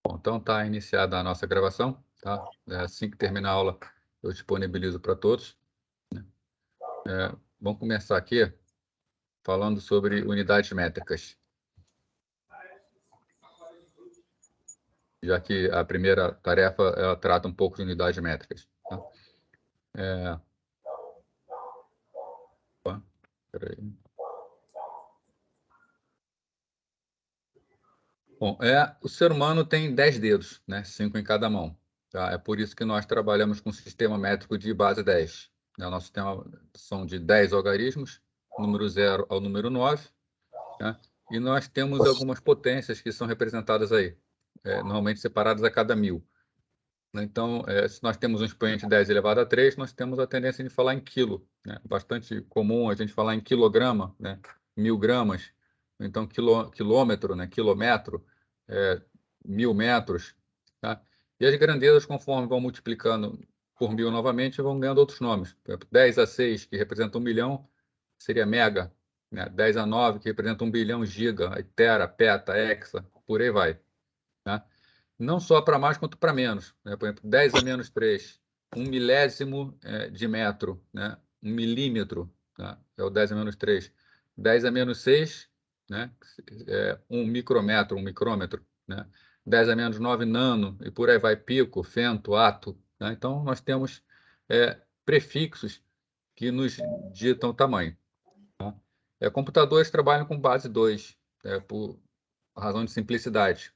Bom, então está iniciada a nossa gravação, tá? Assim que terminar a aula, eu disponibilizo para todos, né? Vamos começar aqui falando sobre unidades métricas, já que a primeira tarefa ela trata um pouco de unidades métricas, tá? Peraí. Bom, o ser humano tem 10 dedos, né? 5 em cada mão, tá? É por isso que nós trabalhamos com um sistema métrico de base 10, né? O nosso sistema são de 10 algarismos, número 0 ao número 9, né? E nós temos algumas potências que são representadas aí, normalmente separadas a cada 1000. Então, se nós temos um expoente 10 elevado a 3, nós temos a tendência de falar em quilo, né? Bastante comum a gente falar em quilograma, né? 1000 gramas, então quilômetro, né? Quilômetro, 1000 metros, tá? E as grandezas, conforme vão multiplicando por 1000 novamente, vão ganhando outros nomes. Por exemplo, 10 a 6, que representa 1 milhão, seria mega, né? 10 a 9, que representa 1 bilhão, giga, aí tera, peta, hexa, por aí vai, tá? Não só para mais quanto para menos, né? Por exemplo, 10 a menos 3, 1 milésimo de metro, né? 1 milímetro, tá? É o 10 a menos 3. 10 a menos 6, né? 1 micrômetro, 1 micrômetro, né? 10 a menos 9, nano, e por aí vai, pico, fento, ato, né? Então, nós temos prefixos que nos ditam o tamanho, tá? Computadores trabalham com base 2, por razão de simplicidade.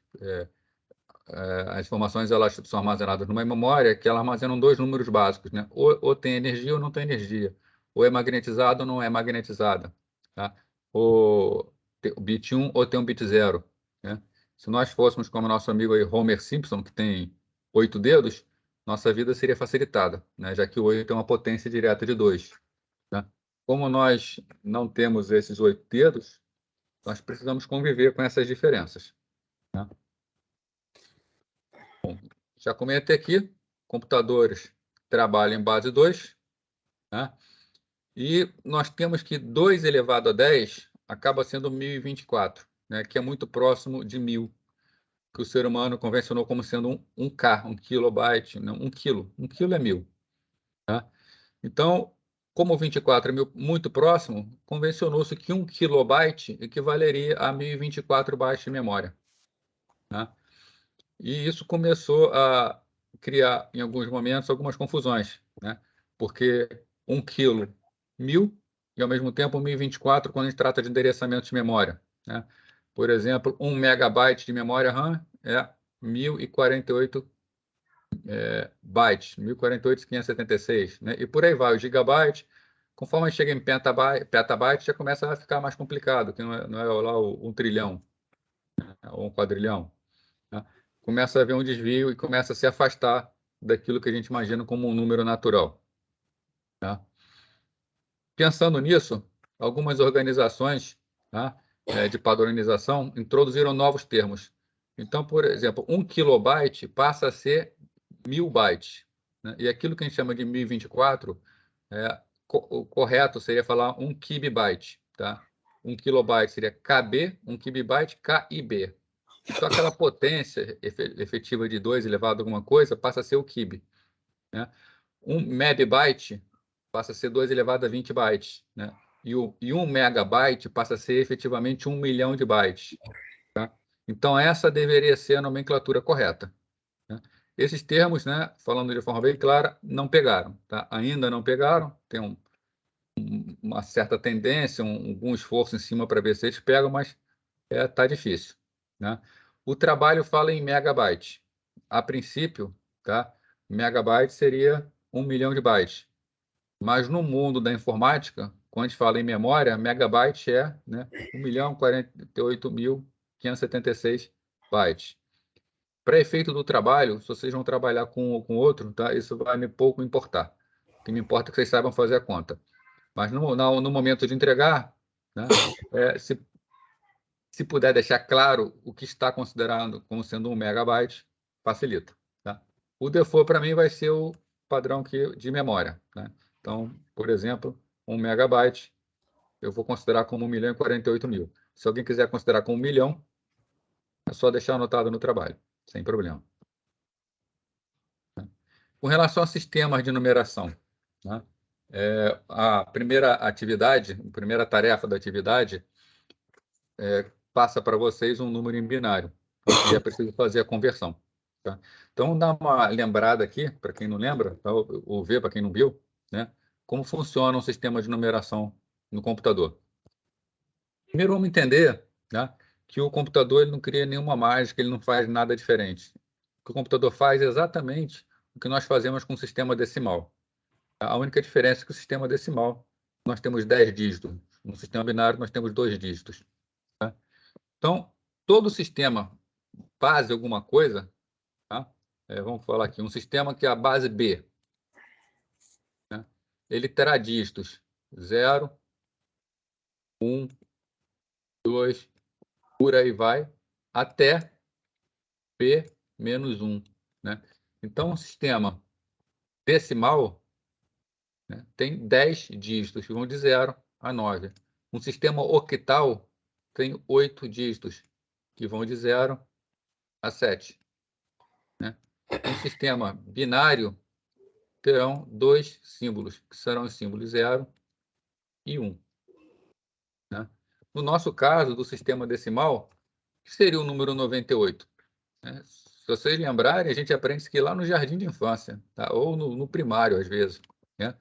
As informações elas são armazenadas numa memória que ela armazena dois números básicos, né? Ou tem energia ou não tem energia. Ou é magnetizada ou não é magnetizada, tá? Ou tem o bit 1 ou tem um bit 0, né? Se nós fôssemos como nosso amigo aí, Homer Simpson, que tem 8 dedos, nossa vida seria facilitada, né? Já que o 8 é uma potência direta de 2, né? Como nós não temos esses 8 dedos, nós precisamos conviver com essas diferenças, né? Já comentei aqui, computadores trabalham em base 2, né? E nós temos que 2 elevado a 10 acaba sendo 1024, né? Que é muito próximo de 1000, que o ser humano convencionou como sendo um K, um kilobyte, não, 1 quilo. 1 quilo é 1000, tá? Então, como 24 é muito próximo, convencionou-se que 1 kilobyte equivaleria a 1024 bytes de memória, né? E isso começou a criar, em alguns momentos, algumas confusões, né? Porque 1 quilo, 1000, e ao mesmo tempo 1024 quando a gente trata de endereçamento de memória, né? Por exemplo, 1 megabyte de memória RAM é 1048 bytes, 1048.576, né? E por aí vai, o gigabyte, conforme a gente chega em petabyte, já começa a ficar mais complicado, que não é lá o 1 trilhão, né? Ou 1 quadrilhão, né? Começa a haver um desvio e começa a se afastar daquilo que a gente imagina como um número natural, tá? Pensando nisso, algumas organizações, tá, de padronização introduziram novos termos. Então, por exemplo, 1 kilobyte passa a ser 1000 bytes, né? E aquilo que a gente chama de 1024, o correto seria falar 1 kibibyte, tá? 1 kilobyte seria KB, 1 kibibyte KIB. Então, aquela potência efetiva de 2 elevado a alguma coisa passa a ser o kibe, né? 1 megabyte passa a ser 2 elevado a 20 bytes, né? E 1 megabyte passa a ser efetivamente 1 milhão de bytes, tá? Então, essa deveria ser a nomenclatura correta, né? Esses termos, né, falando de forma bem clara, não pegaram, tá? Ainda não pegaram, tem uma certa tendência, algum esforço em cima para ver se eles pegam, mas tá difícil, né? O trabalho fala em megabyte. A princípio, tá? Megabyte seria 1 milhão de bytes. Mas no mundo da informática, quando a gente fala em memória, megabyte é, né, 1.048.576 bytes. Para efeito do trabalho, se vocês vão trabalhar com outro, tá? Isso vai me pouco importar. O que me importa é que vocês saibam fazer a conta. Mas no momento de entregar, né, se puder deixar claro o que está considerando como sendo 1 megabyte, facilita, tá? O default para mim vai ser o padrão de memória, né? Então, por exemplo, 1 megabyte, eu vou considerar como 1.048.000. Se alguém quiser considerar como 1 milhão, é só deixar anotado no trabalho, sem problema. Com relação a sistemas de numeração, né? A primeira atividade, a primeira tarefa da atividade passa para vocês um número em binário, e é preciso fazer a conversão. Tá? Então, dá uma lembrada aqui, para quem não lembra, tá? Ou ver para quem não viu, né? Como funciona um sistema de numeração no computador. Primeiro, vamos entender, né, que o computador ele não cria nenhuma mágica, ele não faz nada diferente. O que o computador faz é exatamente o que nós fazemos com o sistema decimal. A única diferença é que o sistema decimal, nós temos 10 dígitos. No sistema binário, nós temos 2 dígitos. Tá? Então, todo sistema base alguma coisa, tá? Vamos falar aqui, um sistema que é a base B, né? Ele terá dígitos 0, 1, 2, por aí vai, até P menos 1. Né? Então, um sistema decimal, né, tem 10 dígitos, que vão de 0 a 9. Um sistema octal tem 8 dígitos, que vão de 0 a 7. Né? Um sistema binário terão 2 símbolos, que serão os símbolos 0 e 1. Né? No nosso caso, do sistema decimal, que seria o número 98? Né? Se vocês lembrarem, a gente aprende isso aqui lá no jardim de infância, tá? Ou no primário, às vezes. Né?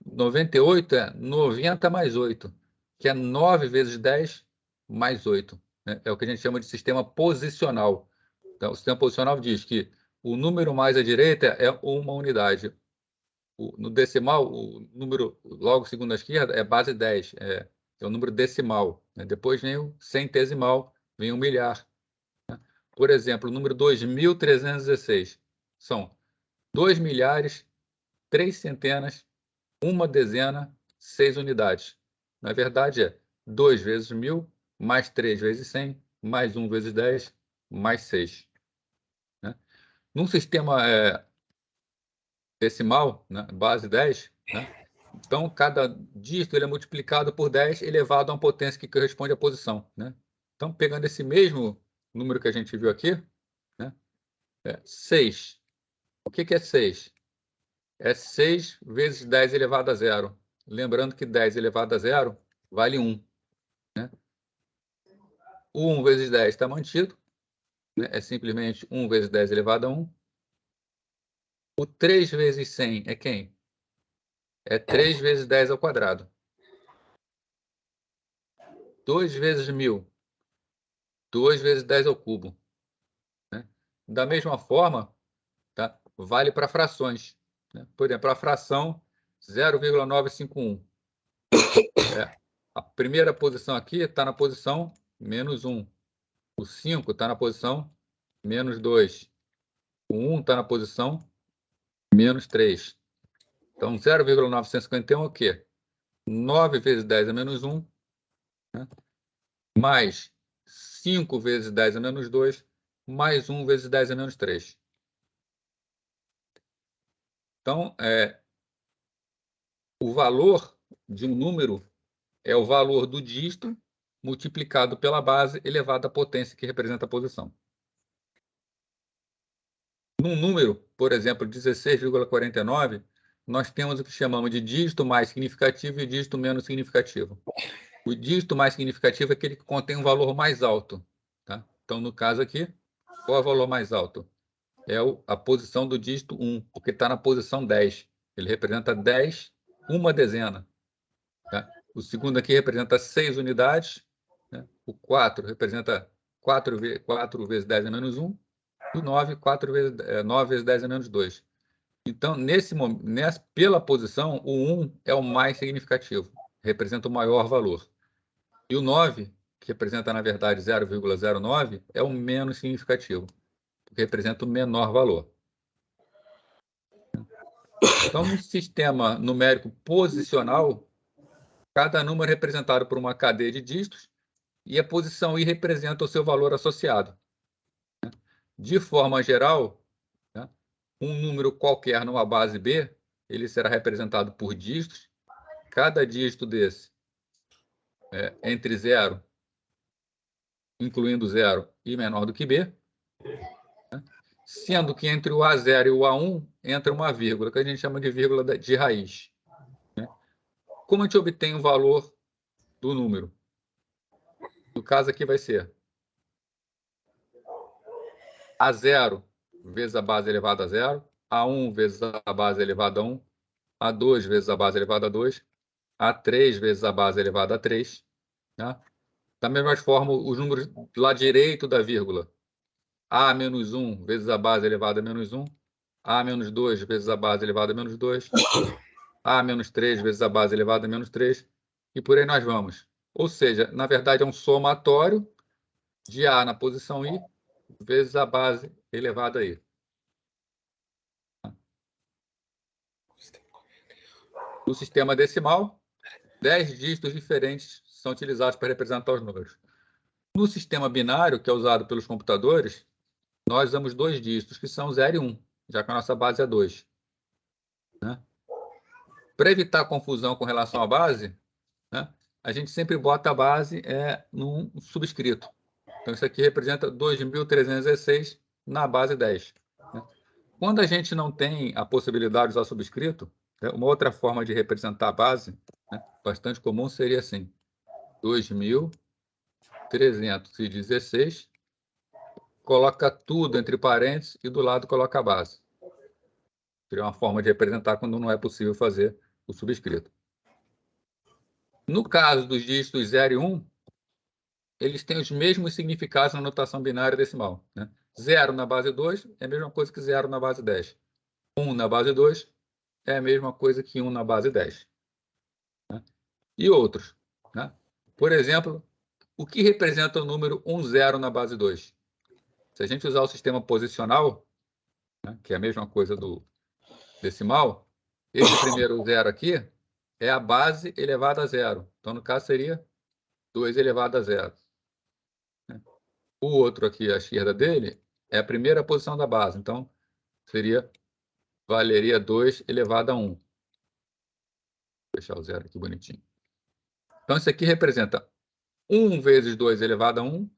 98 é 90 mais 8, que é 9 vezes 10 mais 8. Né? É o que a gente chama de sistema posicional. Então, o sistema posicional diz que o número mais à direita é uma unidade. No decimal, o número logo segundo à esquerda é base 10, é o número decimal. Né? Depois vem o centesimal, vem o milhar. Né? Por exemplo, o número 2.316 são 2 milhares, 3 centenas, 1 dezena, 6 unidades. Na verdade, é 2 vezes 1.000, mais 3 vezes 100, mais 1 vezes 10, mais 6. Né? Num sistema decimal, né, base 10, né, então cada dígito ele é multiplicado por 10 elevado a uma potência que corresponde à posição. Né? Então, pegando esse mesmo número que a gente viu aqui, né, 6. O que é 6? É 6 vezes 10 elevado a 0. Lembrando que 10 elevado a 0 vale 1. Né? O 1 vezes 10 está mantido. Né? É simplesmente 1 vezes 10 elevado a 1. O 3 vezes 100 é quem? É 3 vezes 10 ao quadrado. 2 vezes 1.000. 2 vezes 10 ao cubo. Né? Da mesma forma, tá? Vale para frações. Né? Por exemplo, a fração 0,951. A primeira posição aqui está na posição menos 1. O 5 está na posição menos 2. O 1 está na posição menos 3. Então, 0,951 é o quê? 9 vezes 10 é menos 1, né? Mais 5 vezes 10 é menos 2, mais 1 vezes 10 é menos 3. Então, o valor de um número é o valor do dígito multiplicado pela base elevado à potência que representa a posição. Num número, por exemplo, 16,49, nós temos o que chamamos de dígito mais significativo e dígito menos significativo. O dígito mais significativo é aquele que contém um valor mais alto. Tá? Então, no caso aqui, qual é o valor mais alto? É a posição do dígito 1, porque está na posição 10. Ele representa 10, uma dezena. Tá? O segundo aqui representa 6 unidades. Né? O 4 representa 4 vezes 10 é menos 1. E o 9, 9 vezes 10 é menos 2. Então, pela posição, o 1 é o mais significativo, representa o maior valor. E o 9, que representa, na verdade, 0,09, é o menos significativo, que representa o menor valor. Então, no sistema numérico posicional, cada número é representado por uma cadeia de dígitos e a posição I representa o seu valor associado. De forma geral, né, um número qualquer numa base B, ele será representado por dígitos. cada dígito desse entre 0, incluindo 0, e menor do que B, né? Sendo que entre o A0 e o A1 entra uma vírgula, que a gente chama de vírgula de raiz, né? Como a gente obtém o valor do número? No caso aqui vai ser A0 vezes a base elevada a 0, A1 vezes a base elevada a 1, A2 vezes a base elevada a 2, A3 vezes a base elevada a 3. Né? Da mesma forma, os números do lado direito da vírgula. A menos 1 vezes a base elevada a menos 1, A menos 2 vezes a base elevada a menos 2, A menos 3 vezes a base elevada a menos 3, e por aí nós vamos. Ou seja, na verdade, é um somatório de A na posição I vezes a base elevada a I. No sistema decimal, 10 dígitos diferentes são utilizados para representar os números. No sistema binário, que é usado pelos computadores, nós usamos 2 dígitos, que são 0 e 1, já que a nossa base é 2. Né? Para evitar confusão com relação à base, né, a gente sempre bota a base num subscrito. Então, isso aqui representa 2.316 na base 10. Né? Quando a gente não tem a possibilidade de usar subscrito, uma outra forma de representar a base, né, bastante comum, seria assim: 2.316, coloca tudo entre parênteses e do lado coloca a base. Seria uma forma de representar quando não é possível fazer o subscrito. No caso dos dígitos 0 e 1, eles têm os mesmos significados na notação binária decimal. Né? 0 na base 2 é a mesma coisa que 0 na base 10. 1 na base 2 é a mesma coisa que 1 na base 10. Né? E outros. Né? Por exemplo, o que representa o número 10 na base 2? Se a gente usar o sistema posicional, né, que é a mesma coisa do decimal, esse primeiro 0 aqui é a base elevada a 0. Então, no caso, seria 2 elevado a 0. O outro aqui, à esquerda dele, é a primeira posição da base. Então, valeria 2 elevado a 1. Vou deixar o 0 aqui bonitinho. Então, isso aqui representa 1 vezes 2 elevado a 1,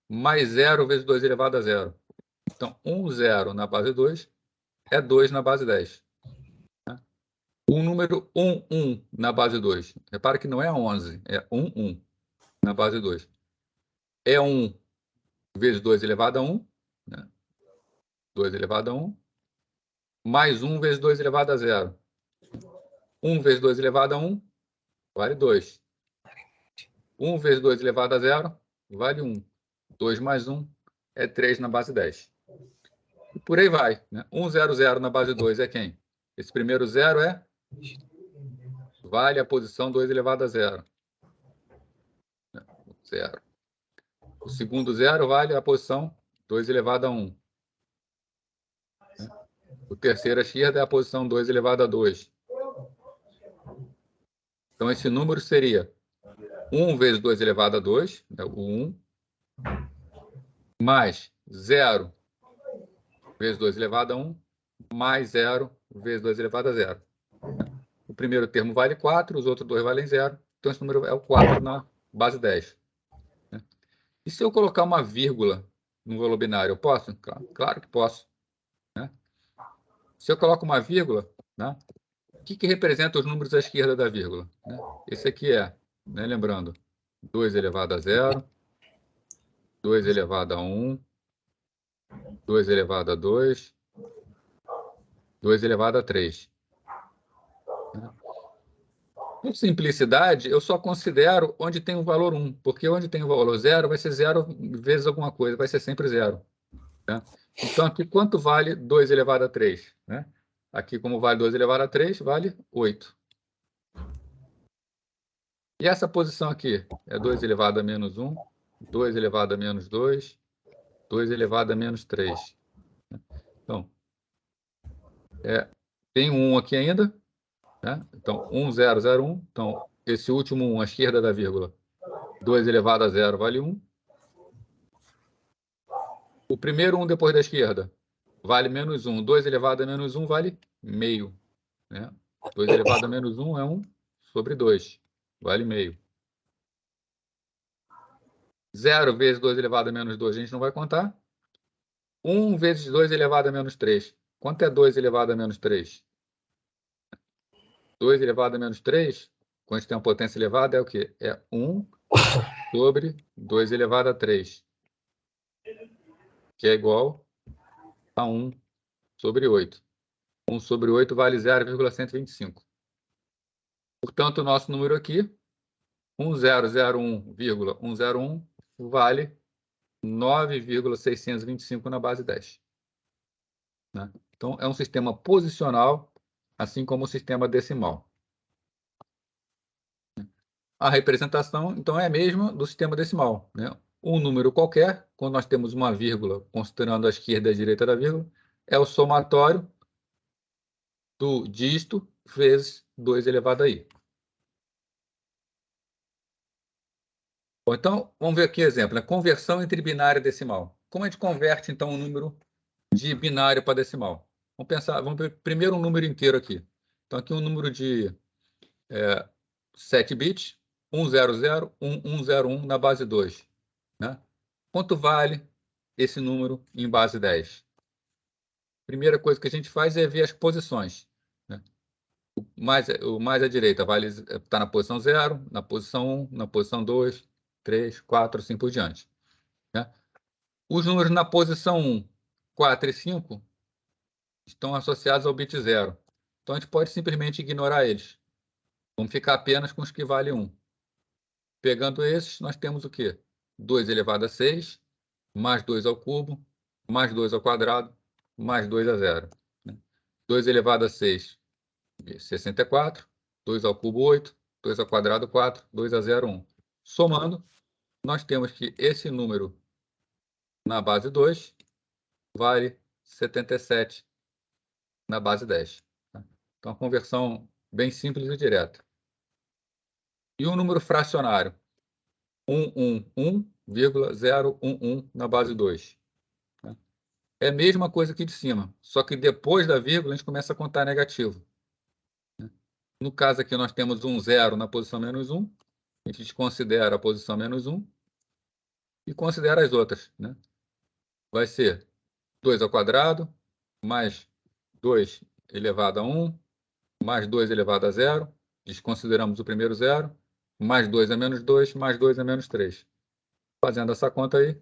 mais 0 vezes 2 elevado a 0. Então, 0 na base 2 é 2 na base 10. O número 1 na base 2. Repara que não é 11, é 1 na base 2. É 1 vezes 2 elevado a 1, né? 2 elevado a 1, mais 1 vezes 2 elevado a 0. 1 vezes 2 elevado a 1 vale 2. 1 vezes 2 elevado a 0 vale 1. 2 mais 1 é 3 na base 10. E por aí vai. Né? 100 na base 2 é quem? Esse primeiro 0 vale a posição 2 elevado a 0. 0. O segundo 0 vale a posição 2 elevado a 1. O terceiro à esquerda é a posição 2 elevado a 2. Então, esse número seria 1 vezes 2 elevado a 2, né, o 1, mais 0 vezes 2 elevado a 1, mais 0 vezes 2 elevado a 0. O primeiro termo vale 4, os outros dois valem 0. Então, esse número é o 4 na base 10. E se eu colocar uma vírgula no valor binário, eu posso? Claro que posso. Né? Se eu coloco uma vírgula, né, o que representa os números à esquerda da vírgula? Né? Esse aqui né, lembrando, 2 elevado a 0, 2 elevado a 1, 2 elevado a 2, 2 elevado a 3. Por simplicidade, eu só considero onde tem o valor 1, porque onde tem o valor 0 vai ser 0 vezes alguma coisa, vai ser sempre 0. Né? Então, aqui, quanto vale 2 elevado a 3? Né? Aqui, como vale 2 elevado a 3, vale 8. E essa posição aqui é 2 elevado a menos 1, 2 elevado a menos 2, 2 elevado a menos 3. Então, tem um 1 aqui ainda. Né? Então, 1001. Então, esse último 1 à esquerda da vírgula, 2 elevado a 0 vale 1. O primeiro 1 depois da esquerda vale menos 1. 2 elevado a menos 1 vale meio. Né? 2 elevado a menos 1 é 1 sobre 2, vale meio. 0 vezes 2 elevado a menos 2, a gente não vai contar. 1 vezes 2 elevado a menos 3. Quanto é 2 elevado a menos 3? 2 elevado a menos 3, quando a gente tem uma potência elevada, é o quê? É 1 sobre 2 elevado a 3, que é igual a 1 sobre 8. 1 sobre 8 vale 0,125. Portanto, o nosso número aqui, 1001,101, vale 9,625 na base 10. Né? Então, é um sistema posicional, assim como o sistema decimal. A representação, então, é a mesma do sistema decimal. Né? Um número qualquer, quando nós temos uma vírgula, considerando a esquerda e a direita da vírgula, é o somatório do dígito vezes 2 elevado a i. Bom, então, vamos ver aqui o exemplo, né? Conversão entre binário e decimal. Como a gente converte, então, um número de binário para decimal? Vamos pensar, vamos ver primeiro um número inteiro aqui. Então, aqui um número de 7 bits, 100, 1101 na base 2. Né? Quanto vale esse número em base 10? Primeira coisa que a gente faz é ver as posições. Né? O mais à direita está na posição 0, na posição 1, na posição 2, 3, 4, assim por diante. Né? Os números na posição 1, 4 e 5 estão associados ao bit 0. Então, a gente pode simplesmente ignorar eles. Vamos ficar apenas com os que valem 1. Pegando esses, nós temos o quê? 2 elevado a 6, mais 2 ao cubo, mais 2 ao quadrado, mais 2 a 0. 2 elevado a 6, 64. 2 ao cubo, 8. 2 ao quadrado, 4. 2 a 0, 1. Somando, nós temos que esse número na base 2 vale 77 na base 10. Então, a conversão bem simples e direta. E o número fracionário? 111,011 na base 2. É a mesma coisa aqui de cima, só que depois da vírgula a gente começa a contar negativo. No caso aqui nós temos um 0 na posição menos 1, a gente desconsidera a posição menos 1 e considera as outras. Né? Vai ser 2 ao quadrado, mais 2 elevado a 1, mais 2 elevado a 0, desconsideramos o primeiro 0, mais 2 a menos 2, mais 2 a menos 3. Fazendo essa conta aí,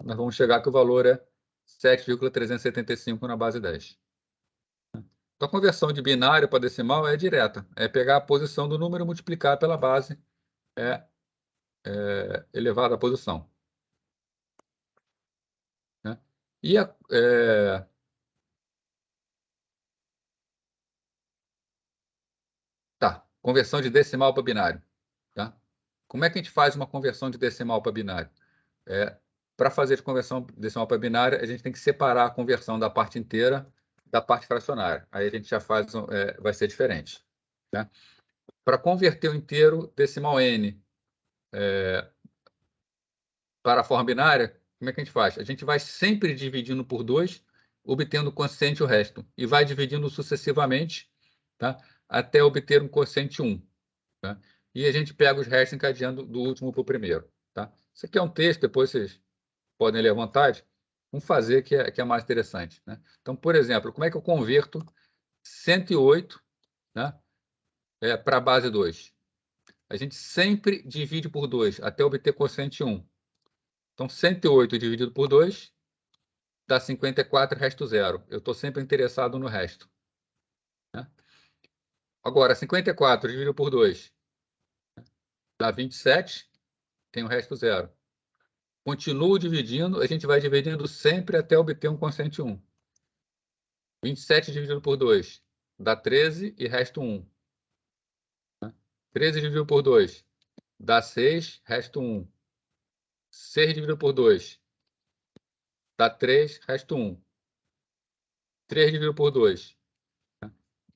nós vamos chegar que o valor é 7,375 na base 10. Então, a conversão de binário para decimal é direta. É pegar a posição do número e multiplicar pela base elevada à posição. Né? E conversão de decimal para binário. Tá? Como é que a gente faz uma conversão de decimal para binário? Para fazer de conversão decimal para binário, a gente tem que separar a conversão da parte inteira da parte fracionária. Aí a gente já faz, vai ser diferente. Né? Para converter o inteiro decimal n para a forma binária, como é que a gente faz? A gente vai sempre dividindo por 2, obtendo quociente o resto, e vai dividindo sucessivamente, tá? Até obter um quociente 1. Tá? E a gente pega os restos encadeando do último para o primeiro. Tá? Isso aqui é um texto, depois vocês podem ler à vontade. Vamos fazer que é mais interessante. Né? Então, por exemplo, como é que eu converto 108, né, para a base 2? A gente sempre divide por 2 até obter quociente 1. Então, 108 dividido por 2 dá 54, resto 0. Eu estou sempre interessado no resto. Né? Agora, 54 dividido por 2 dá 27, tem o resto 0. Continuo dividindo, a gente vai dividindo sempre até obter um quociente 1. 27 dividido por 2 dá 13 e resto 1. 13 dividido por 2 dá 6, resto 1. 6 dividido por 2 dá 3, resto 1. 3 dividido por 2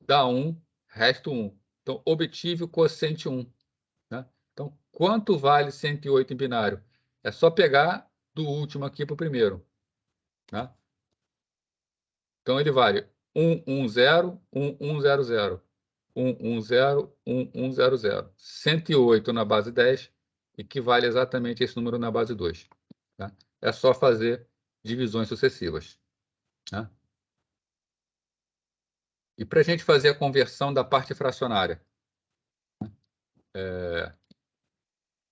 dá 1, resto 1. Então, obtive o quociente 1. Né? Então, quanto vale 108 em binário? É só pegar do último aqui para o primeiro. Né? Então, ele vale 110, 1100. 110. 108 na base 10 equivale exatamente a esse número na base 2. Tá? É só fazer divisões sucessivas. Tá? E para a gente fazer a conversão da parte fracionária?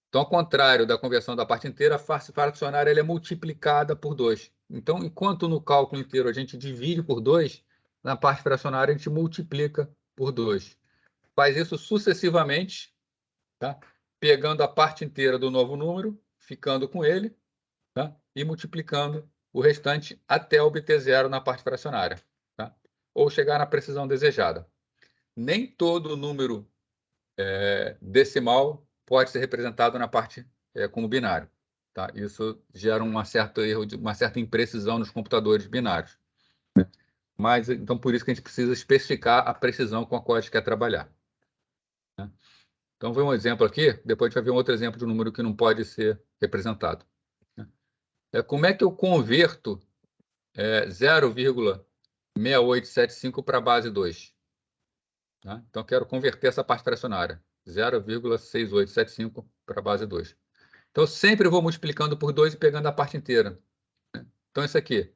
Então, ao contrário da conversão da parte inteira, a parte fracionária ela é multiplicada por 2. Então, enquanto no cálculo inteiro a gente divide por 2, na parte fracionária a gente multiplica por 2. Faz isso sucessivamente, tá? Pegando a parte inteira do novo número, ficando com ele, tá? E multiplicando o restante até obter zero na parte fracionária, tá? Ou chegar na precisão desejada. Nem todo número decimal pode ser representado na parte como binário. Tá? Isso gera um certo erro, uma certa imprecisão nos computadores binários. Mas, então, por isso que a gente precisa especificar a precisão com a qual a gente quer trabalhar. Né? Então, vou ver um exemplo aqui, depois a gente vai ver um outro exemplo de um número que não pode ser representado. Né? Como é que eu converto 0,6875 para a base 2? Tá? Então, quero converter essa parte fracionária, 0,6875 para a base 2. Então, eu sempre vou multiplicando por 2 e pegando a parte inteira. Então, isso aqui,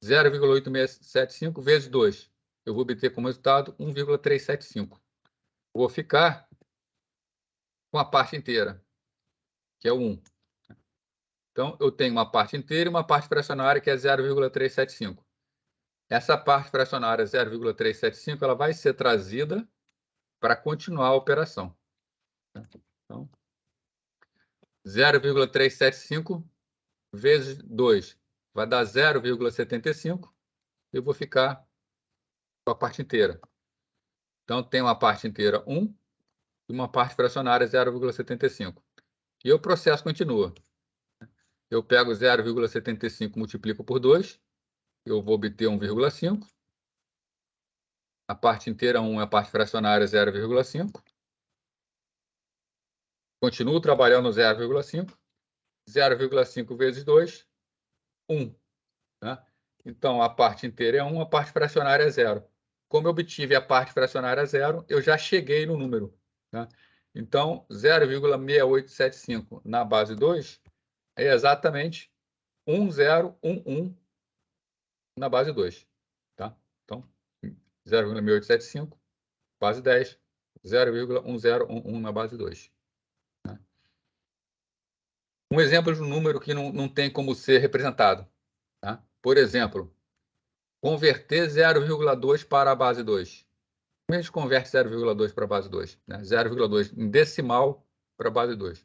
0,8675 vezes 2. Eu vou obter como resultado 1,375. Vou ficar com a parte inteira, que é o 1. Então, eu tenho uma parte inteira e uma parte fracionária, que é 0,375. Essa parte fracionária 0,375 ela vai ser trazida para continuar a operação. Então, 0,375 vezes 2 vai dar 0,75. Eu vou ficar com a parte inteira. Então, tem uma parte inteira 1 e uma parte fracionária 0,75. E o processo continua. Eu pego 0,75 multiplico por 2, eu vou obter 1,5. A parte inteira 1 é a parte fracionária 0,5. Continuo trabalhando 0,5. 0,5 vezes 2, 1. Né? Então, a parte inteira é 1, a parte fracionária é 0. Como eu obtive a parte fracionária 0, eu já cheguei no número. Né? Então, 0,6875 na base 2 é exatamente 1011 na base 2. Tá? Então, 0,6875, base 10, 0,1011 na base 2. Né? Um exemplo de um número que não tem como ser representado. Tá? Por exemplo, converter 0,2 para a base 2. Como a gente converte 0,2 para a base 2? Né? 0,2 em decimal para a base 2.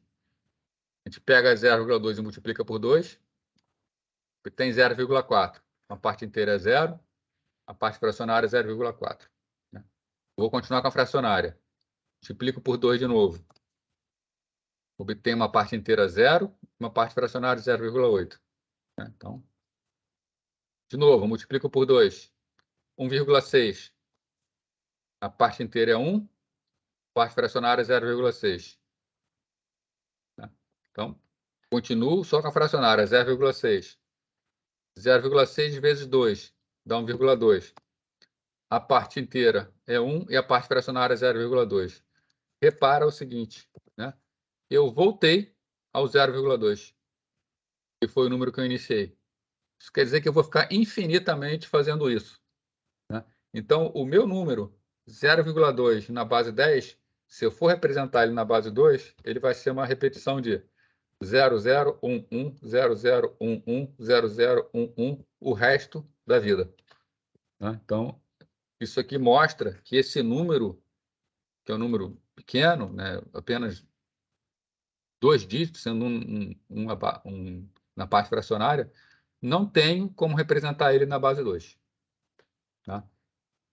A gente pega 0,2 e multiplica por 2, e tem 0,4. A parte inteira é 0, a parte fracionária é 0,4. Né? Vou continuar com a fracionária. Multiplico por 2 de novo. Obtenho uma parte inteira 0, uma parte fracionária 0,8. Né? Então, de novo, multiplico por 2. 1,6. A parte inteira é 1, a parte fracionária é 0,6. Né? Então, continuo só com a fracionária, 0,6. 0,6 vezes 2 dá 1,2. A parte inteira é 1 e a parte fracionária é 0,2. Repara o seguinte, né? Eu voltei ao 0,2, que foi o número que eu iniciei. Isso quer dizer que eu vou ficar infinitamente fazendo isso. Né? Então, o meu número 0,2 na base 10, se eu for representar ele na base 2, ele vai ser uma repetição de 0011, 0011, 0011, o resto da vida. Né? Então, isso aqui mostra que esse número, que é um número pequeno, né, apenas 2 dígitos, sendo na parte fracionária, não tenho como representar ele na base 2. Tá?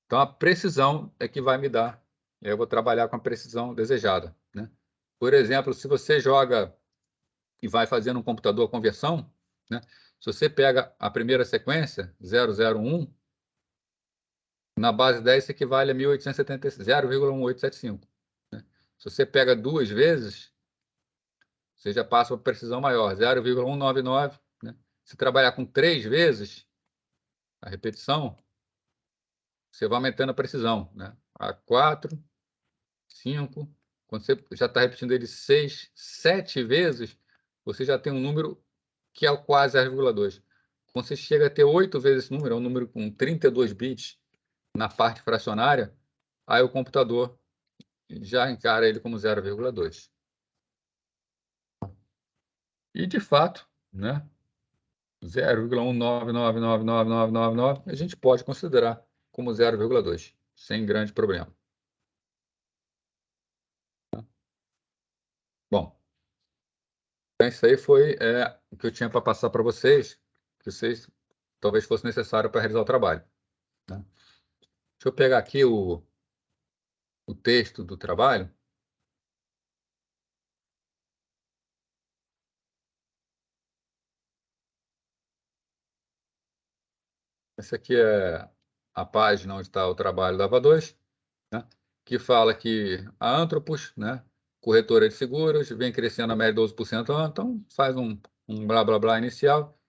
Então, a precisão é que vai me dar. Eu vou trabalhar com a precisão desejada. Né? Por exemplo, se você joga e vai fazendo um computador a conversão, né? Se você pega a primeira sequência, 001, na base 10 isso equivale a 0,1875. Né? Se você pega 2 vezes, você já passa para precisão maior, 0,199. Né? Se trabalhar com 3 vezes a repetição, você vai aumentando a precisão. Né? A 4, 5. Quando você já está repetindo ele 6, 7 vezes, você já tem um número que é o quase 0,2. Quando você chega a ter 8 vezes esse número, é um número com 32 bits na parte fracionária, aí o computador já encara ele como 0,2. E, de fato, né, 0,1999999 a gente pode considerar como 0,2, sem grande problema. Bom, então isso aí foi o que eu tinha para passar para vocês, que vocês talvez fosse necessário para realizar o trabalho, né? Deixa eu pegar aqui o texto do trabalho. Essa aqui é a página onde está o trabalho da AVA2, né, que fala que a Anthropos, né, corretora de seguros, vem crescendo a média de 12% ao ano, então faz um blá blá blá inicial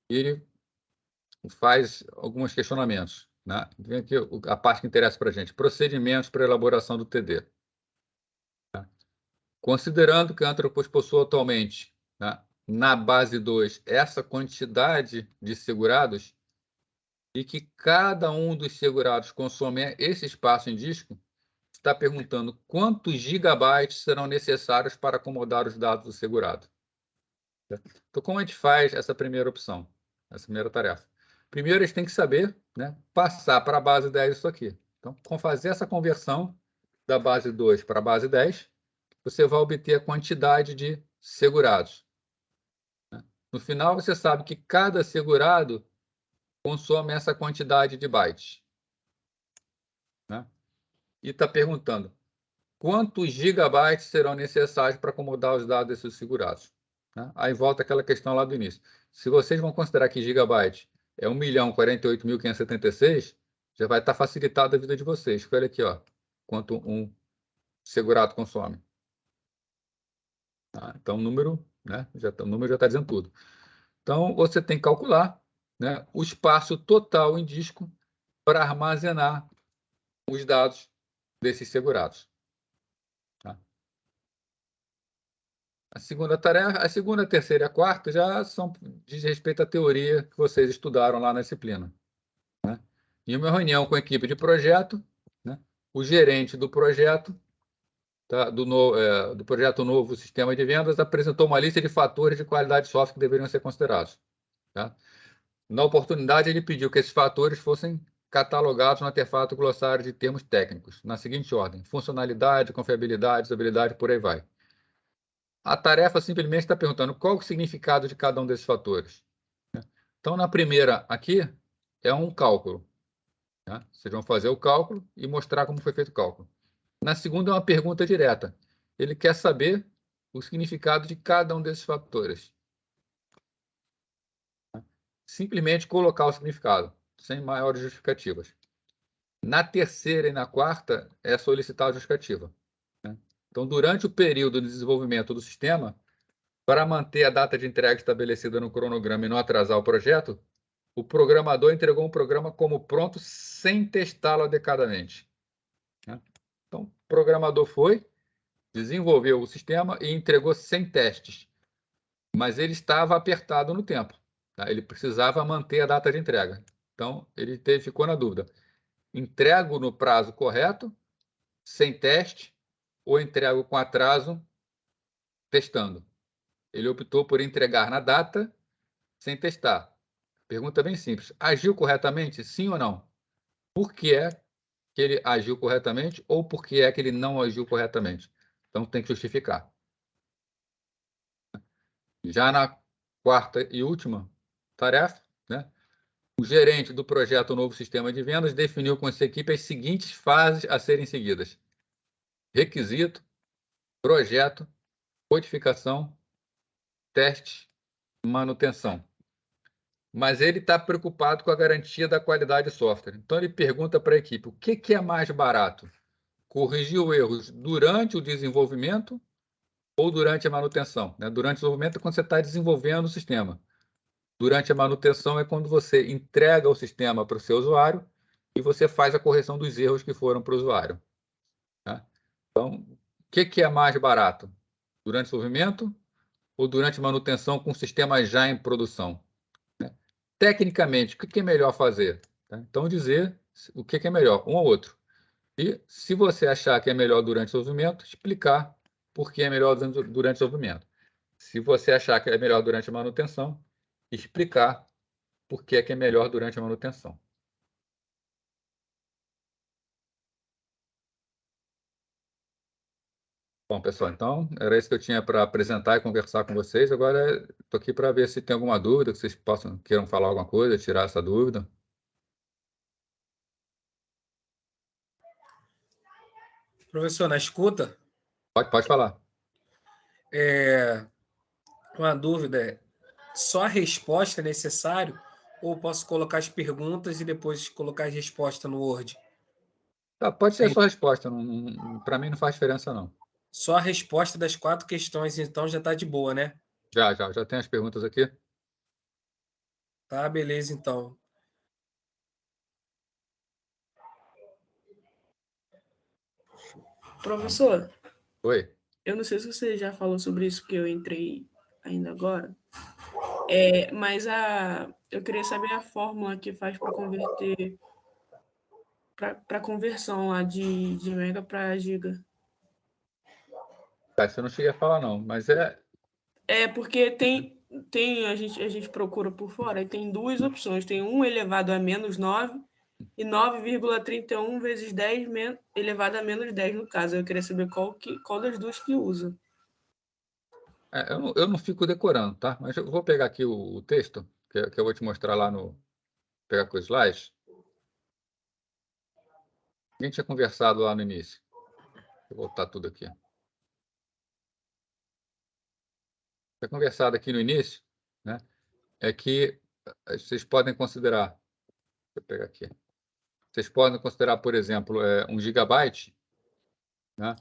e ele faz alguns questionamentos, né? Vem aqui a parte que interessa para a gente: procedimentos para elaboração do TD. Tá? Considerando que a Anthropos possui atualmente, né, na base 2 essa quantidade de segurados e que cada um dos segurados consome esse espaço em disco, está perguntando quantos gigabytes serão necessários para acomodar os dados do segurado. Então, como a gente faz essa primeira opção, essa primeira tarefa? Primeiro, a gente tem que saber, né, passar para a base 10 isso aqui. Então, com fazer essa conversão da base 2 para a base 10, você vai obter a quantidade de segurados. No final, você sabe que cada segurado consome essa quantidade de bytes, né? E está perguntando quantos gigabytes serão necessários para acomodar os dados desses segurados, né? Aí volta aquela questão lá do início. Se vocês vão considerar que gigabyte é 1.048.576, já vai estar facilitada a vida de vocês. Olha aqui, ó, quanto um segurado consome. Tá? Então, o número, né, o número já está dizendo tudo. Então, você tem que calcular, né, o espaço total em disco para armazenar os dados desses segurados. Tá? A segunda tarefa, a segunda, a terceira e a quarta já diz respeito à teoria que vocês estudaram lá na disciplina, né? Em uma reunião com a equipe de projeto, né, o gerente do projeto, tá, do projeto Novo Sistema de Vendas, apresentou uma lista de fatores de qualidade de software que deveriam ser considerados. Tá? Na oportunidade, ele pediu que esses fatores fossem catalogados no artefato glossário de termos técnicos, na seguinte ordem: funcionalidade, confiabilidade, usabilidade, por aí vai. A tarefa simplesmente está perguntando qual o significado de cada um desses fatores. Então, na primeira aqui, é um cálculo, né? Vocês vão fazer o cálculo e mostrar como foi feito o cálculo. Na segunda, é uma pergunta direta. Ele quer saber o significado de cada um desses fatores. Simplesmente colocar o significado, sem maiores justificativas. Na terceira e na quarta, é solicitar a justificativa, né? Então, durante o período de desenvolvimento do sistema, para manter a data de entrega estabelecida no cronograma e não atrasar o projeto, o programador entregou um programa como pronto sem testá-lo adequadamente, né? Então, o programador desenvolveu o sistema e entregou sem testes, mas ele estava apertado no tempo, tá? Ele precisava manter a data de entrega. Então, ele ficou na dúvida: entrego no prazo correto, sem teste, ou entrego com atraso, testando? Ele optou por entregar na data, sem testar. Pergunta bem simples: agiu corretamente? Sim ou não? Por que é que ele agiu corretamente ou por que é que ele não agiu corretamente? Então, tem que justificar. Já na quarta e última tarefa, né, o gerente do projeto Novo Sistema de Vendas definiu com essa equipe as seguintes fases a serem seguidas: requisito, projeto, codificação, teste, manutenção. Mas ele está preocupado com a garantia da qualidade de software. Então, ele pergunta para a equipe: o que é mais barato? Corrigir os erros durante o desenvolvimento ou durante a manutenção, né? Durante o desenvolvimento é quando você está desenvolvendo o sistema. Durante a manutenção é quando você entrega o sistema para o seu usuário e você faz a correção dos erros que foram para o usuário, tá? Então, o que é mais barato? Durante o desenvolvimento ou durante manutenção com o sistema já em produção? Tecnicamente, o que é melhor fazer? Então, dizer o que é melhor, um ou outro. E, se você achar que é melhor durante o desenvolvimento, explicar por que é melhor durante o desenvolvimento. Se você achar que é melhor durante a manutenção, explicar por que é melhor durante a manutenção. Bom, pessoal, então era isso que eu tinha para apresentar e conversar com vocês. Agora estou aqui para ver se tem alguma dúvida, que vocês queiram falar alguma coisa, tirar essa dúvida. Professor, na escuta, Pode falar. uma dúvida é, só a resposta é necessário ou posso colocar as perguntas e depois colocar a resposta no Word? Pode ser a sua resposta, para mim não faz diferença não. Só a resposta das 4 questões, então, já está de boa, né? Já tem as perguntas aqui? Tá, beleza, então. Professor, Oi. eu não sei se você já falou sobre isso, que eu entrei ainda agora, mas eu queria saber a fórmula que faz para converter, para conversão lá de mega para giga. Isso eu não cheguei a falar não, mas Porque a gente procura por fora, e tem duas opções. Tem 1 elevado a menos 9 e 9,31 vezes 10 elevado a menos 10, no caso. Eu queria saber qual das duas que usa. eu não fico decorando, tá? Mas eu vou pegar aqui o texto, que eu vou te mostrar lá no... Pegar com os slides. A gente tinha conversado lá no início. Vou voltar tudo aqui. Foi conversado aqui no início, né? É que vocês podem considerar... Deixa eu pegar aqui. Vocês podem considerar, por exemplo, 1 gigabyte, né?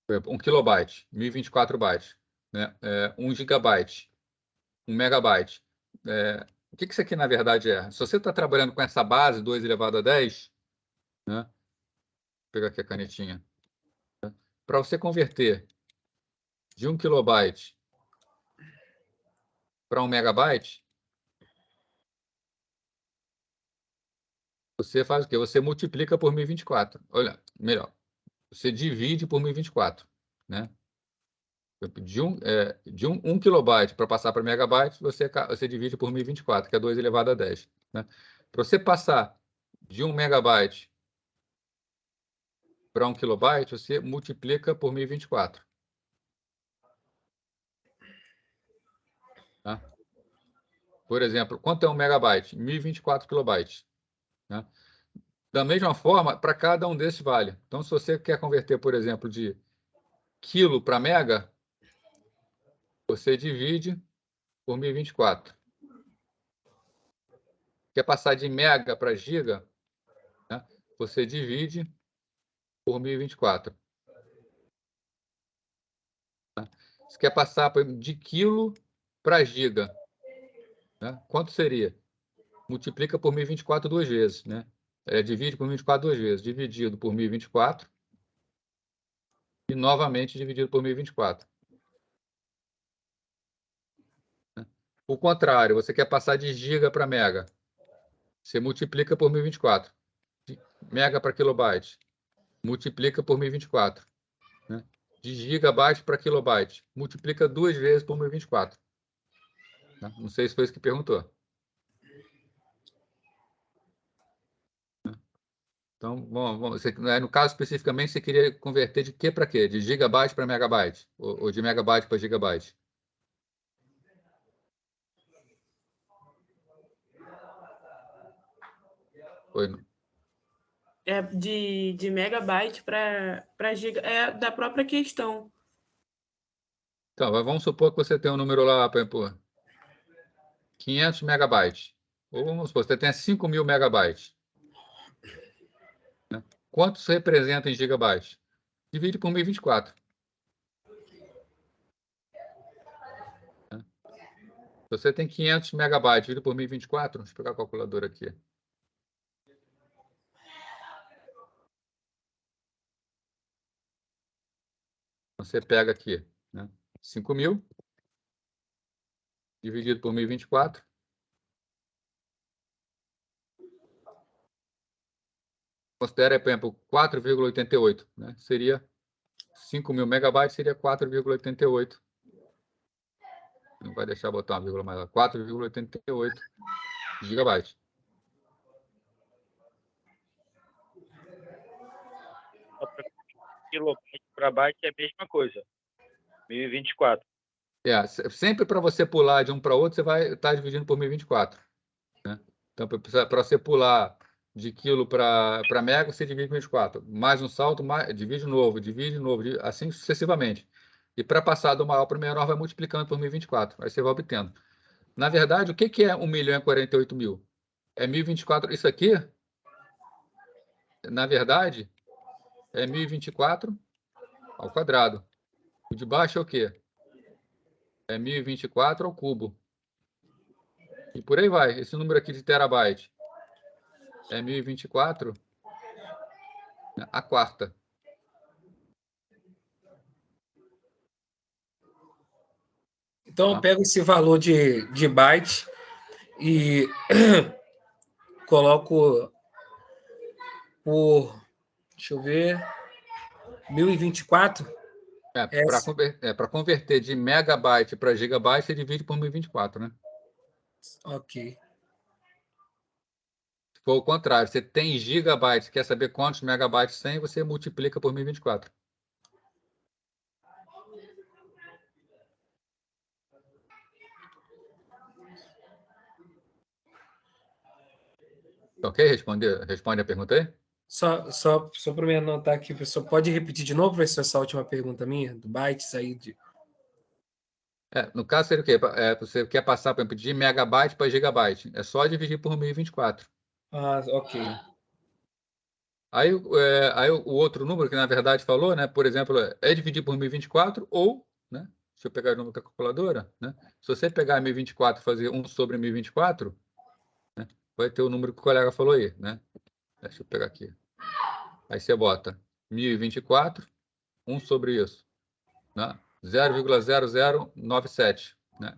1 kilobyte, 1024 bytes, né? 1 gigabyte, 1 megabyte. O que isso aqui, na verdade, é? Se você está trabalhando com essa base, 2 elevado a 10, né? Vou pegar aqui a canetinha. Para você converter de 1 kilobyte para 1 megabyte, você faz o quê? Você multiplica por 1024. Olha, melhor, você divide por 1024, né? De 1 kilobyte para passar para megabyte, você divide por 1024, que é 2 elevado a 10. Né? Para você passar de 1 megabyte para 1 kilobyte, você multiplica por 1024. Tá? Por exemplo, quanto é 1 megabyte? 1024 kilobytes. Né? Da mesma forma, para cada um desses vale. Então, se você quer converter, por exemplo, de quilo para mega, você divide por 1024. Quer passar de mega para giga, né? Você divide por 1024. Se quer passar de quilo para giga, né? Quanto seria? Multiplica por 1024 duas vezes, né? Divide por 1024 duas vezes, dividido por 1024 e novamente dividido por 1024. Né? O contrário, você quer passar de giga para mega, você multiplica por 1024. De mega para kilobyte, multiplica por 1024. Né? De gigabyte para kilobyte, multiplica duas vezes por 1024. Né? Não sei se foi isso que perguntou. Então, bom, no caso especificamente, você queria converter de quê para quê? De gigabyte para megabyte? Ou de megabyte para gigabyte? Oi, De megabyte para giga. É da própria questão. então, vamos supor que você tem um número lá, por exemplo, 500 megabytes. Ou vamos supor que você tenha 5.000 megabytes. Né? Quantos representa em gigabytes? Divide por 1024. Né? Se você tem 500 megabytes, divide por 1024. Deixa eu pegar a calculadora aqui. Você pega aqui, né? 5.000 dividido por 1024. Considera, por exemplo, 4,88, né? Seria 5.000 megabytes, seria 4,88. Não vai deixar botar uma vírgula mais lá. 4,88 gigabytes. Kilobyte para byte é a mesma coisa. 1024. Sempre para você pular de um para outro, você vai estar dividindo por 1024. Né? Então, para você pular de quilo para mega, você divide por 24. Mais um salto, divide novo, assim sucessivamente. E para passar do maior para o menor, vai multiplicando por 1024. Aí você vai obtendo. Na verdade, o que é 1.048.000? É 1024. Isso aqui, na verdade, é 1024 ao quadrado. O de baixo é o quê? É 1024 ao cubo. E por aí vai. Esse número aqui de terabyte é 1024 a quarta. Então, eu pego esse valor de byte e coloco por, deixa eu ver, 1024. Para converter de megabyte para gigabyte, você divide por 1024, né? Ok. Se for o contrário, você tem gigabytes, quer saber quantos megabytes tem, você multiplica por 1024. Ok? Responde a pergunta aí? Só para me anotar aqui, professor, pode repetir de novo, professor, essa última pergunta minha, do bytes aí de... No caso, seria o quê? Você quer passar, por exemplo, de megabyte para gigabyte. É só dividir por 1024. Ah, ok. Aí o outro número que, na verdade, falou, né? Por exemplo, é dividir por 1024 ou, né? Deixa eu pegar o número da calculadora, né? Se você pegar 1024 e fazer 1 sobre 1024, né? Vai ter o número que o colega falou aí, né? Deixa eu pegar aqui. Aí você bota 1024, 1 sobre isso, né? 0,0097, né?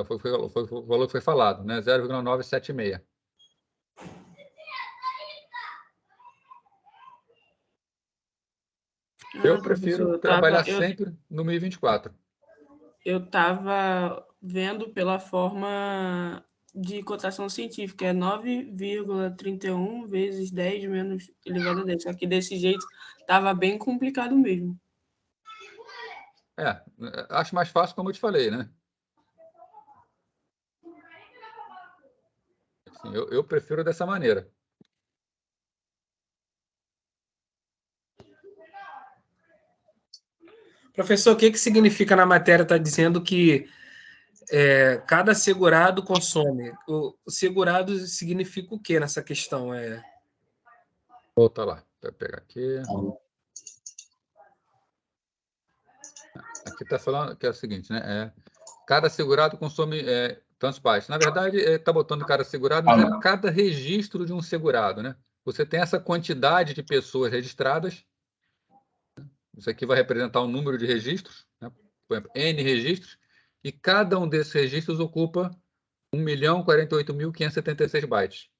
Foi o valor que foi falado, né? 0,976. Eu prefiro trabalhar sempre no 1024. Eu estava vendo pela forma de cotação científica, é 9,31 vezes 10 menos elevado a 10. Só que desse jeito estava bem complicado mesmo. Acho mais fácil, como eu te falei, né? Assim, eu prefiro dessa maneira. Professor, o que significa na matéria? Está dizendo que cada segurado consome. O segurado significa o que nessa questão? Volta lá, vou pegar aqui. Aqui está falando que é o seguinte, né? Cada segurado consome tantos bytes. Na verdade, está botando cada segurado, mas é cada registro de um segurado, né? Você tem essa quantidade de pessoas registradas. Isso aqui vai representar o número de registros, né? Por exemplo, N registros, e cada um desses registros ocupa 1.048.576 bytes.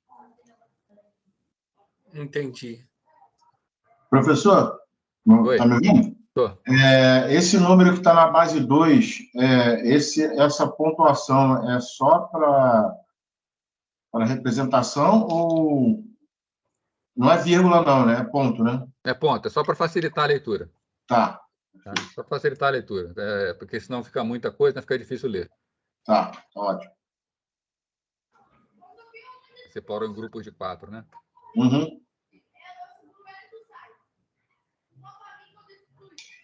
Entendi. Professor, está me ouvindo? Tô. Esse número que está na base 2, essa pontuação é só para representação ou não é vírgula não, né? É ponto, né? É ponto, é só para facilitar a leitura. Tá. Só para facilitar a leitura, porque senão fica muita coisa, fica difícil ler. Tá, ótimo. Separou em grupos de 4, né? Uhum.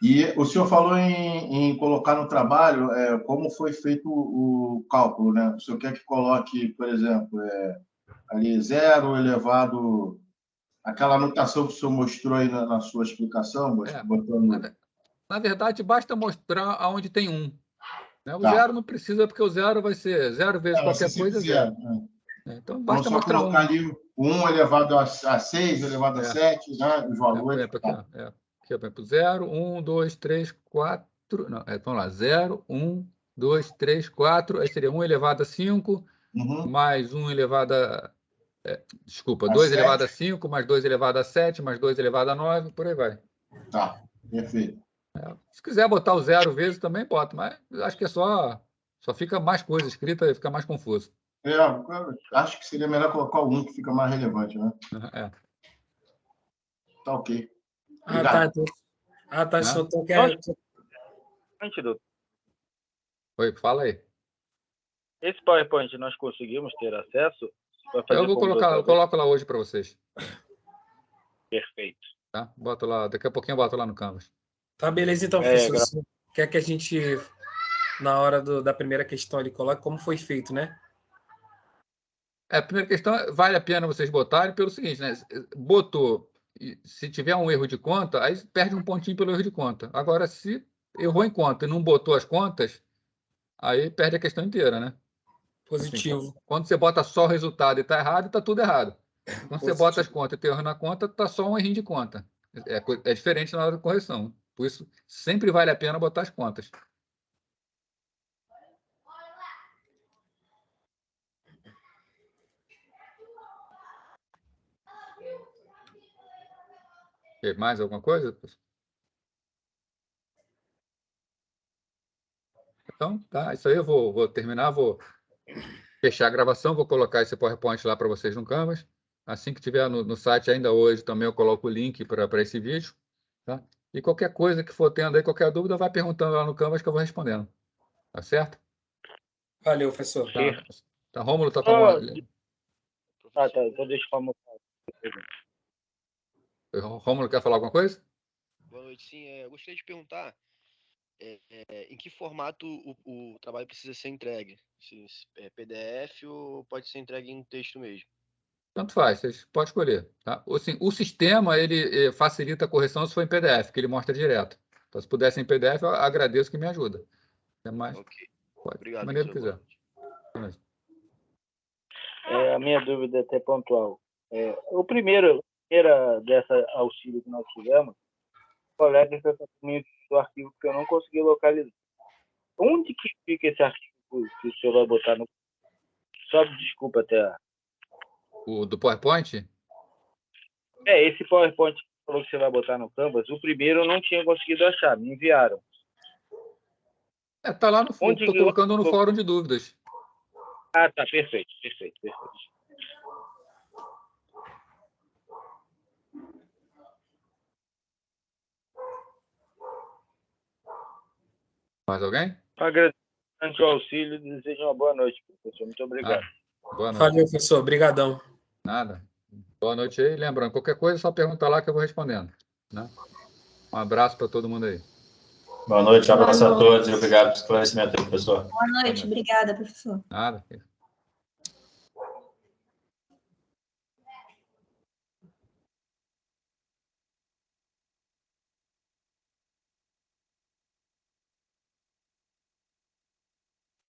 E o senhor falou em colocar no trabalho como foi feito o cálculo, né? O senhor quer que coloque, por exemplo, ali 0 elevado... Aquela anotação que o senhor mostrou aí na sua explicação, botando... Na verdade, basta mostrar aonde tem 1. Né? O Tá. 0 não precisa, porque o 0 vai ser 0 vezes qualquer coisa, 0. Então, basta mostrar 1. Ali 1 elevado a 6, elevado a 7, né? Os valores. Aqui, por exemplo, 0, 1, 2, 3, 4. Não, vamos lá. 0, 1, 2, 3, 4. Aí seria 1 elevado a 5, mais 1 elevado a... desculpa, 2 elevado a 5, mais 2 elevado a 7, mais 2 elevado a 9, por aí vai. Tá, perfeito. Se quiser botar o 0 vezes, também bota, mas acho que é só fica mais coisa escrita e fica mais confuso. Acho que seria melhor colocar o 1, que fica mais relevante, né? Tá ok. Obrigado. Tá. Só tô querendo... Antídoto. Oi, fala aí. Esse PowerPoint nós conseguimos ter acesso? Eu vou colocar, eu coloco lá hoje para vocês. Perfeito. Tá? Boto lá, daqui a pouquinho eu boto lá no Canvas. Tá, beleza, então, professor. Quer que a gente, na hora da primeira questão, ele coloque como foi feito, né? A primeira questão, vale a pena vocês botarem pelo seguinte, né? Botou, se tiver um erro de conta, aí perde um pontinho pelo erro de conta. Agora, se errou em conta e não botou as contas, aí perde a questão inteira, né? Positivo. Assim, quando você bota só o resultado e está errado, está tudo errado. Quando você bota as contas e tem erro na conta, está só um errinho de conta. É diferente na hora da correção. Por isso, sempre vale a pena botar as contas. Mais alguma coisa? Então, tá. Isso aí eu vou terminar, vou fechar a gravação, vou colocar esse PowerPoint lá para vocês no Canvas. Assim que tiver no site ainda hoje, também eu coloco o link para esse vídeo. Tá? E qualquer coisa que for tendo aí, qualquer dúvida, vai perguntando lá no Canvas que eu vou respondendo. Tá certo? Valeu, professor. Tá, Rômulo tá com uma... Tá. Então deixa eu falar. Rômulo quer falar alguma coisa? Boa noite, sim. Eu gostaria de perguntar em que formato o trabalho precisa ser entregue? Se é PDF ou pode ser entregue em texto mesmo? Tanto faz, vocês podem escolher. Tá? Assim, o sistema ele facilita a correção se for em PDF, que ele mostra direto. Então, se puder ser em PDF, eu agradeço que me ajuda. Mas Ok. pode, Obrigado, da maneira que quiser. A minha dúvida é até pontual. A primeira dessa auxílio que nós tivemos, o colega fez comigo do arquivo que eu não consegui localizar. Onde que fica esse arquivo que o senhor vai botar no... Só desculpa até... O do PowerPoint? Esse PowerPoint que falou que você vai botar no Canvas, o primeiro eu não tinha conseguido achar, me enviaram. Tá lá no fórum, estou colocando no fórum de dúvidas. Ah, tá, perfeito. Mais alguém? Agradeço o auxílio e desejo uma boa noite, professor. Muito obrigado. Boa noite. Valeu, professor. Obrigadão. Nada. Boa noite aí. Lembrando, qualquer coisa, é só perguntar lá que eu vou respondendo. Né? Um abraço para todo mundo aí. Boa noite, um abraço a todos e obrigado pelo esclarecimento, professor. Boa noite, obrigada, professor. Nada.